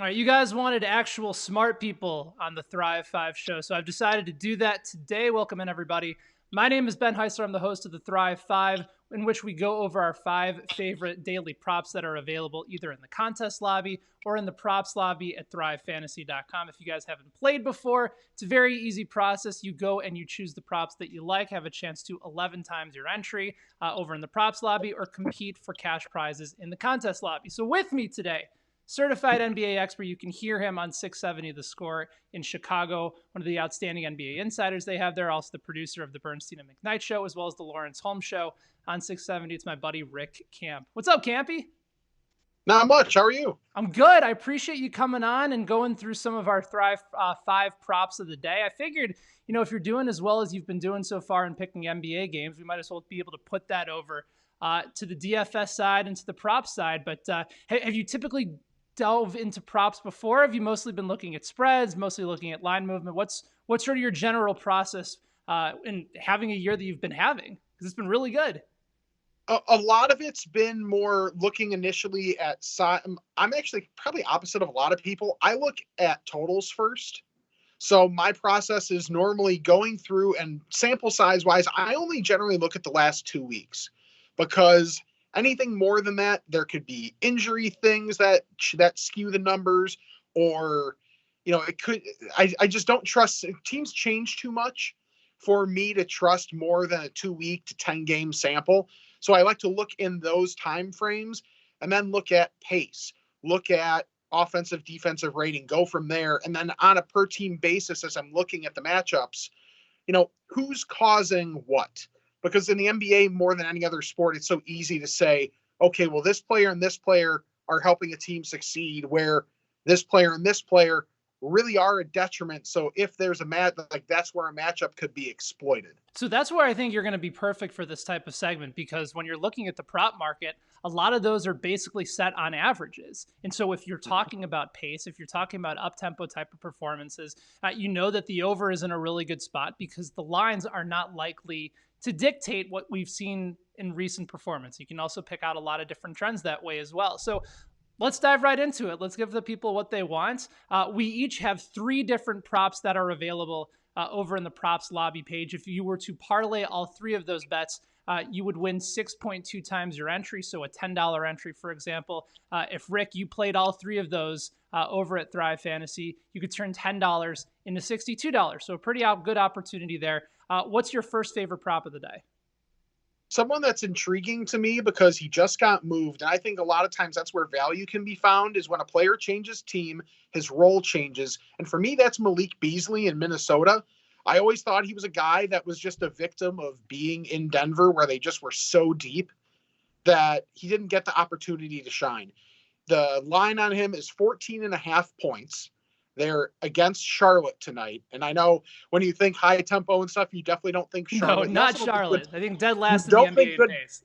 All right, you guys wanted actual smart people on the Thrive 5 show, so I've decided to do that today. Welcome in, everybody. My name is Ben Heisler. I'm the host of the Thrive 5, in which we go over our 5 favorite daily props that are available either in the contest lobby or in the props lobby at thrivefantasy.com. If you guys haven't played before, it's a very easy process. You go and you choose the props that you like, have a chance to 11 times your entry over in the props lobby, or compete for cash prizes in the contest lobby. So with me today, certified NBA expert. You can hear him on 670 The Score in Chicago, one of the outstanding NBA insiders they have there, also the producer of the Bernstein and McKnight Show, as well as the Lawrence Holmes Show on 670. It's my buddy Rick Camp. What's up, Campy? Not much. How are you? I'm good. I appreciate you coming on and going through some of our Thrive 5 props of the day. I figured, if you're doing as well as you've been doing so far in picking NBA games, we might as well be able to put that over to the DFS side and to the prop side. But have you typically delve into props before? Have you mostly been looking at spreads, mostly looking at line movement? What's sort of your general process in having a year that you've been having? Because it's been really good. A lot of it's been more looking initially at size. I'm actually probably opposite of a lot of people. I look at totals first. So my process is normally going through, and sample size wise, I only generally look at the last 2 weeks, because anything more than that, there could be injury things that skew the numbers, or it could. I just don't trust. Teams change too much for me to trust more than a 2-week to 10-game sample. So I like to look in those time frames and then look at pace, look at offensive, defensive rating, go from there. And then on a per team basis, as I'm looking at the matchups, who's causing what? Because in the NBA, more than any other sport, it's so easy to say, okay, well, this player and this player are helping a team succeed, where this player and this player really are a detriment. So if there's a match, that's where a matchup could be exploited. So that's where I think you're going to be perfect for this type of segment, because when you're looking at the prop market, a lot of those are basically set on averages. And so if you're talking about pace, if you're talking about up-tempo type of performances, you know that the over is in a really good spot, because the lines are not likely to dictate what we've seen in recent performance. You can also pick out a lot of different trends that way as well. So let's dive right into it. Let's give the people what they want. We each have 3 different props that are available over in the props lobby page. If you were to parlay all 3 of those bets, you would win 6.2 times your entry. So a $10 entry, for example. If Rick, you played all 3 of those over at Thrive Fantasy, you could turn $10 into $62. So a pretty good opportunity there. What's your first favorite prop of the day? Someone that's intriguing to me because he just got moved. And I think a lot of times that's where value can be found, is when a player changes team, his role changes. And for me, that's Malik Beasley in Minnesota. I always thought he was a guy that was just a victim of being in Denver, where they just were so deep that he didn't get the opportunity to shine. The line on him is 14.5 points. They're against Charlotte tonight. And I know when you think high tempo and stuff, you definitely don't think Charlotte. No, not Charlotte. I think dead last in the NBA pace.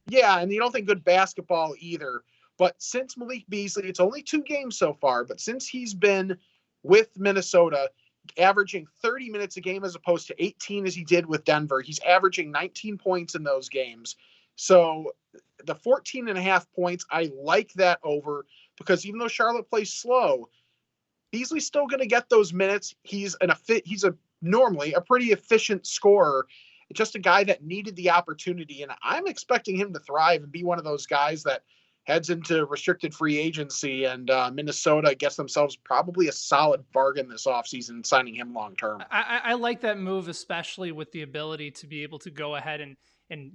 Yeah, and you don't think good basketball either. But since Malik Beasley, it's only 2 games so far, but since he's been with Minnesota, averaging 30 minutes a game as opposed to 18 as he did with Denver, he's averaging 19 points in those games. So the 14.5 points, I like that over, because even though Charlotte plays slow, Beasley's still going to get those minutes. He's normally a pretty efficient scorer, just a guy that needed the opportunity. And I'm expecting him to thrive and be one of those guys that heads into restricted free agency, and Minnesota gets themselves probably a solid bargain this offseason, signing him long-term. I like that move, especially with the ability to be able to go ahead and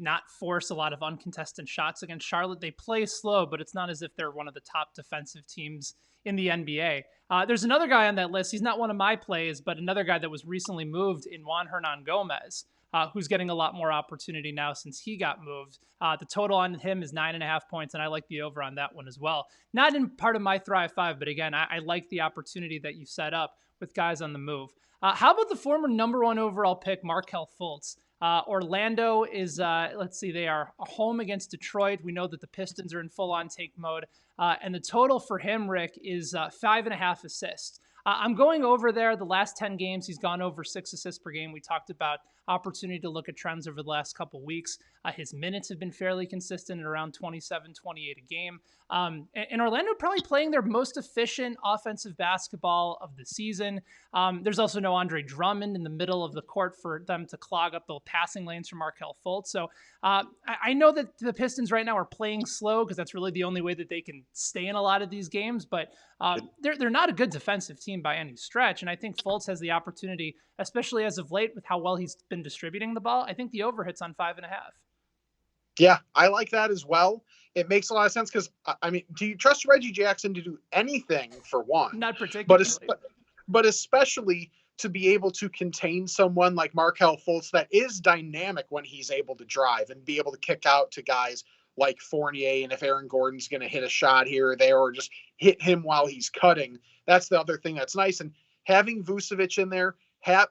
not force a lot of uncontested shots against Charlotte. They play slow, but it's not as if they're one of the top defensive teams in the NBA. There's another guy on that list. He's not one of my plays, but another guy that was recently moved in Juan Hernan Gomez, who's getting a lot more opportunity now since he got moved. The total on him is 9.5 points, and I like the over on that one as well. Not in part of my Thrive 5, but again, I like the opportunity that you set up with guys on the move. How about the former number 1 overall pick, Markelle Fultz? Orlando is, they are home against Detroit. We know that the Pistons are in full-on tank mode. And the total for him, Rick, is 5.5 assists. I'm going over there. The last 10 games, he's gone over 6 assists per game. We talked about opportunity to look at trends over the last couple weeks. His minutes have been fairly consistent at around 27, 28 a game. And Orlando probably playing their most efficient offensive basketball of the season. There's also no Andre Drummond in the middle of the court for them to clog up the passing lanes for Markelle Fultz. So I know that the Pistons right now are playing slow because that's really the only way that they can stay in a lot of these games. But they're not a good defensive team by any stretch. And I think Fultz has the opportunity, especially as of late with how well he's been distributing the ball. I think the over hits on 5.5. Yeah, I like that as well. It makes a lot of sense because, I mean, do you trust Reggie Jackson to do anything for one? Not particularly. But especially to be able to contain someone like Markelle Fultz that is dynamic when he's able to drive and be able to kick out to guys like Fournier. And if Aaron Gordon's going to hit a shot here or there or just hit him while he's cutting, that's the other thing that's nice. And having Vucevic in there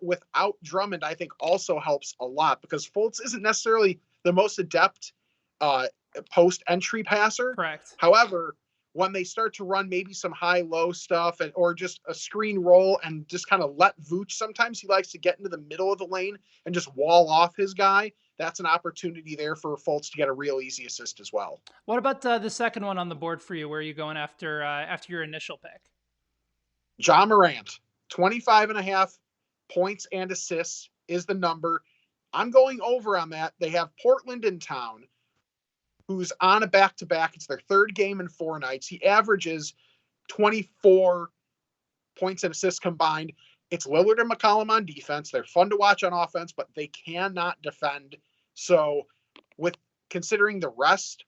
without Drummond, I think also helps a lot because Fultz isn't necessarily the most adept post-entry passer. Correct. However, when they start to run maybe some high-low stuff or just a screen roll and just kind of let Vooch, sometimes he likes to get into the middle of the lane and just wall off his guy. That's an opportunity there for Fultz to get a real easy assist as well. What about the second one on the board for you? Where are you going after your initial pick? Ja Morant, 25.5 points and assists is the number. I'm going over on that. They have Portland in town, who's on a back-to-back. It's their third game in 4 nights. He averages 24 points and assists combined. It's Lillard and McCollum on defense. They're fun to watch on offense, but they cannot defend. So with considering the rest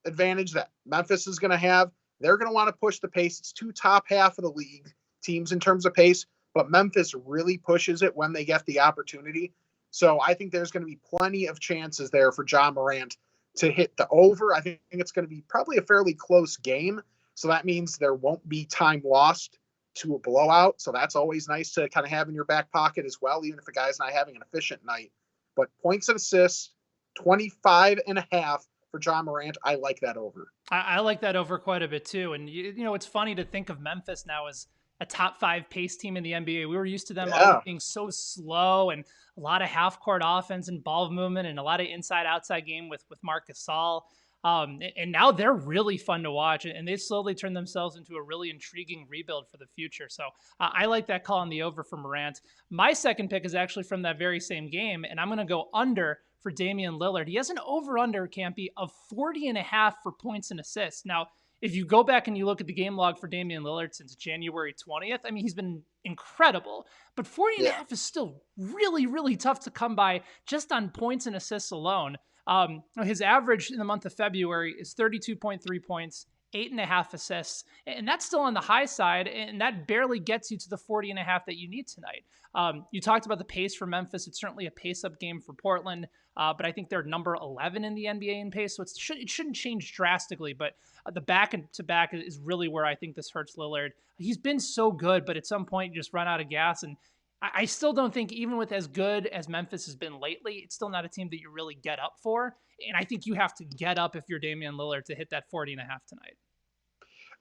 advantage that Memphis is going to have, they're going to want to push the pace. It's 2 top half of the league teams in terms of pace, but Memphis really pushes it when they get the opportunity. So I think there's going to be plenty of chances there for Ja Morant to hit the over. I think it's going to be probably a fairly close game. So that means there won't be time lost to a blowout. So that's always nice to kind of have in your back pocket as well, even if a guy's not having an efficient night. But points and assists, 25.5 for Ja Morant. I like that over. I like that over quite a bit too. And, you know, it's funny to think of Memphis now as a top 5 pace team in the NBA. We were used to them always being so slow and a lot of half-court offense and ball movement and a lot of inside-outside game with Marc Gasol. And now they're really fun to watch, and they slowly turn themselves into a really intriguing rebuild for the future. So I like that call on the over for Morant. My second pick is actually from that very same game, and I'm going to go under for Damian Lillard. He has an over-under, Campy, of 40.5 for points and assists. Now, if you go back and you look at the game log for Damian Lillard since January 20th, I mean, he's been incredible. But 40.5 is still really, really tough to come by just on points and assists alone. His average in the month of February is 32.3 points, 8.5 assists, and that's still on the high side, and that barely gets you to the 40.5 that you need tonight. You talked about the pace for Memphis. It's certainly a pace-up game for Portland, but I think they're number 11 in the NBA in pace, so it shouldn't change drastically, but the back-to-back is really where I think this hurts Lillard. He's been so good, but at some point you just run out of gas, and I still don't think, even with as good as Memphis has been lately, it's still not a team that you really get up for. And I think you have to get up if you're Damian Lillard to hit that 40.5 tonight.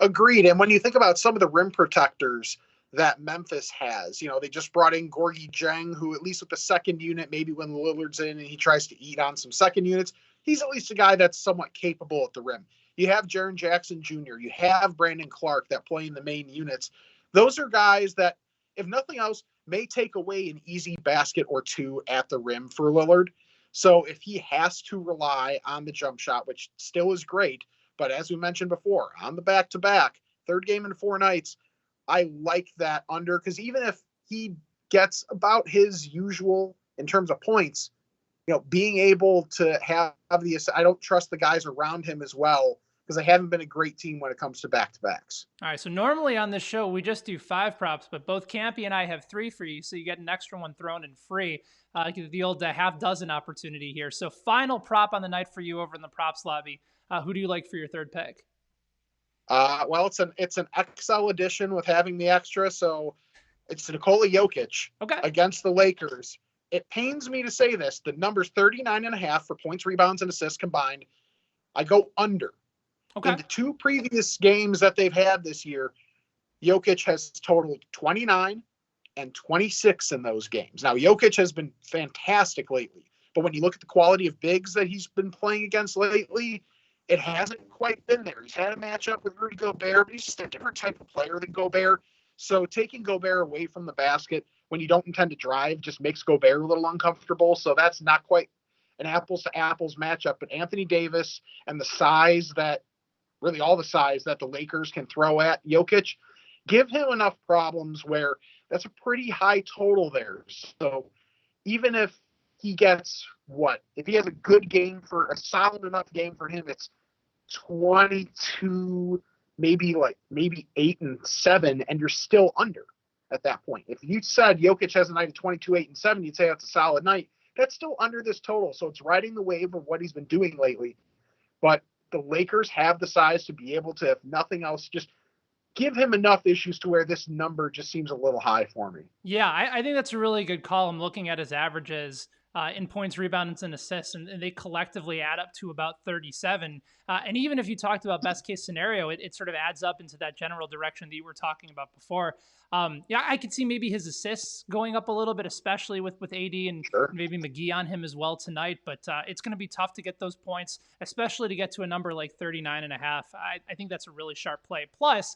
Agreed. And when you think about some of the rim protectors that Memphis has, you know, they just brought in Gorgui Dieng, who at least with the second unit, maybe when Lillard's in and he tries to eat on some second units, he's at least a guy that's somewhat capable at the rim. You have Jaren Jackson Jr., you have Brandon Clark that play in the main units. Those are guys that, if nothing else, may take away an easy basket or two at the rim for Lillard. So if he has to rely on the jump shot, which still is great, but as we mentioned before, on the back-to-back, third game in 4 nights, I like that under, because even if he gets about his usual in terms of points, you know, being able to have I don't trust the guys around him as well, because they haven't been a great team when it comes to back-to-backs. All right, so normally on this show, we just do 5 props, but both Campy and I have 3 for you, so you get an extra one thrown in free. The old half dozen opportunity here. So final prop on the night for you over in the props lobby. Who do you like for your third pick? Well, it's an XL edition with having the extra, so it's Nikola Jokic against the Lakers. It pains me to say this. The number's 39.5 for points, rebounds, and assists combined. I go under. In the 2 previous games that they've had this year, Jokic has totaled 29 and 26 in those games. Now, Jokic has been fantastic lately, but when you look at the quality of bigs that he's been playing against lately, it hasn't quite been there. He's had a matchup with Rudy Gobert, but he's just a different type of player than Gobert. So taking Gobert away from the basket when you don't intend to drive just makes Gobert a little uncomfortable. So that's not quite an apples to apples matchup. But Anthony Davis and the size that really all the size that the Lakers can throw at Jokic give him enough problems where that's a pretty high total there. So even if he gets if he has a good game for a solid enough game for him, it's 22, maybe 8 and 7, and you're still under at that point. If you said Jokic has a night of 22, 8 and 7, you'd say that's a solid night. That's still under this total. So it's riding the wave of what he's been doing lately. But the Lakers have the size to be able to, if nothing else, just give him enough issues to where this number just seems a little high for me. Yeah, I think that's a really good call. I'm looking at his averages in points, rebounds, and assists, and they collectively add up to about 37. And even if you talked about best case scenario, it sort of adds up into that general direction that you were talking about before. Yeah, I could see maybe his assists going up a little bit, especially with AD and maybe McGee on him as well tonight. But it's going to be tough to get those points, especially to get to a number like 39.5. I think that's a really sharp play. Plus,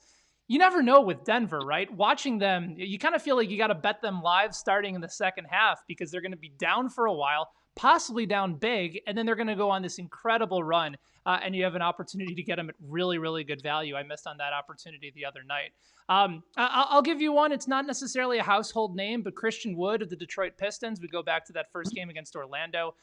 you never know with Denver, right? Watching them, you kind of feel like you got to bet them live starting in the second half because they're going to be down for a while, possibly down big, and then they're going to go on this incredible run, and you have an opportunity to get them at really, really good value. I missed on that opportunity the other night. I'll give you one. It's not necessarily a household name, but Christian Wood of the Detroit Pistons. We go back to that first game against Orlando.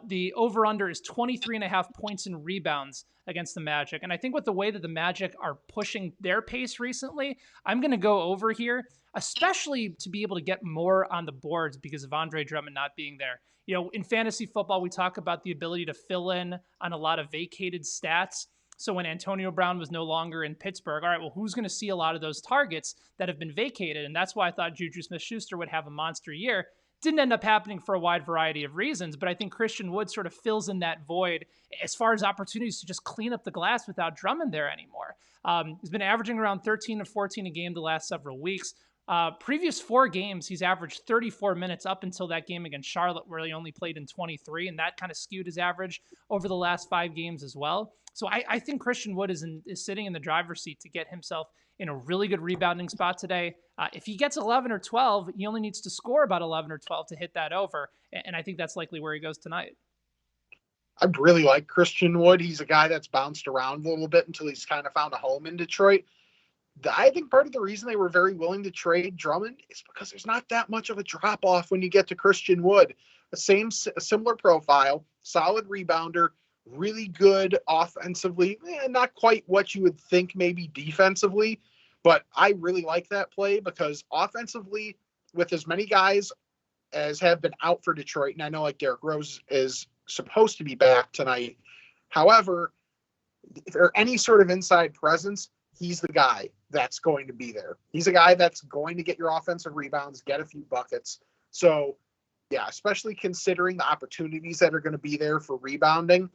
The over-under is 23.5 points and rebounds against the Magic. And I think with the way that the Magic are pushing their pace recently, I'm going to go over here, especially to be able to get more on the boards because of Andre Drummond not being there. You know, in fantasy football, we talk about the ability to fill in on a lot of vacated stats. So when Antonio Brown was no longer in Pittsburgh, all right, well, who's going to see a lot of those targets that have been vacated? And that's why I thought Juju Smith-Schuster would have a monster year. Didn't end up happening for a wide variety of reasons, but I think Christian Wood sort of fills in that void as far as opportunities to just clean up the glass without Drummond there anymore. He's been averaging around 13 to 14 a game the last several weeks. Previous 4 games, he's averaged 34 minutes up until that game against Charlotte, where he only played in 23, and that kind of skewed his average over the last 5 games as well. So I think Christian Wood is sitting in the driver's seat to get himself in a really good rebounding spot today. If he gets 11 or 12, he only needs to score about 11 or 12 to hit that over, and I think that's likely where he goes tonight. I really like Christian Wood. He's a guy that's bounced around a little bit until he's kind of found a home in Detroit. I think part of the reason they were very willing to trade Drummond is because there's not that much of a drop-off when you get to Christian Wood. A similar profile, solid rebounder, really good offensively, not quite what you would think maybe defensively, but I really like that play because offensively, with as many guys as have been out for Detroit, and I know like Derrick Rose is supposed to be back tonight. However, if there any sort of inside presence, he's the guy that's going to be there. He's a guy that's going to get your offensive rebounds, get a few buckets. So, yeah, especially considering the opportunities that are going to be there for rebounding,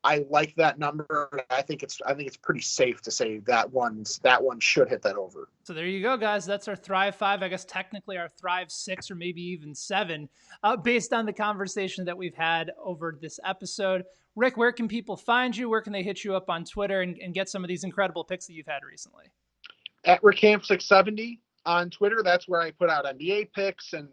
I like that number. I think it's pretty safe to say that one should hit that over. So there you go, guys. That's our Thrive 5. I guess technically our Thrive 6 or maybe even 7, based on the conversation that we've had over this episode. Rick, where can people find you? Where can they hit you up on Twitter and get some of these incredible picks that you've had recently? At RickHamp670 on Twitter. That's where I put out NBA picks. And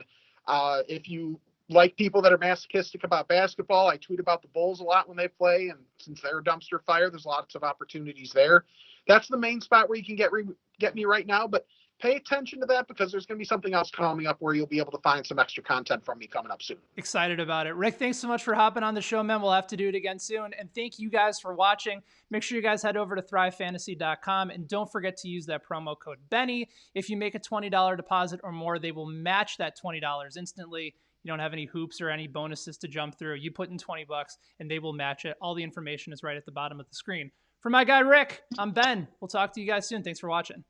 if you like people that are masochistic about basketball, I tweet about the Bulls a lot when they play. And since they're a dumpster fire, there's lots of opportunities there. That's the main spot where you can get me right now. But pay attention to that because there's going to be something else coming up where you'll be able to find some extra content from me coming up soon. Excited about it. Rick, thanks so much for hopping on the show, man. We'll have to do it again soon. And thank you guys for watching. Make sure you guys head over to thrivefantasy.com and don't forget to use that promo code Benny. If you make a $20 deposit or more, they will match that $20 instantly. You don't have any hoops or any bonuses to jump through. You put in $20 and they will match it. All the information is right at the bottom of the screen. For my guy, Rick, I'm Ben. We'll talk to you guys soon. Thanks for watching.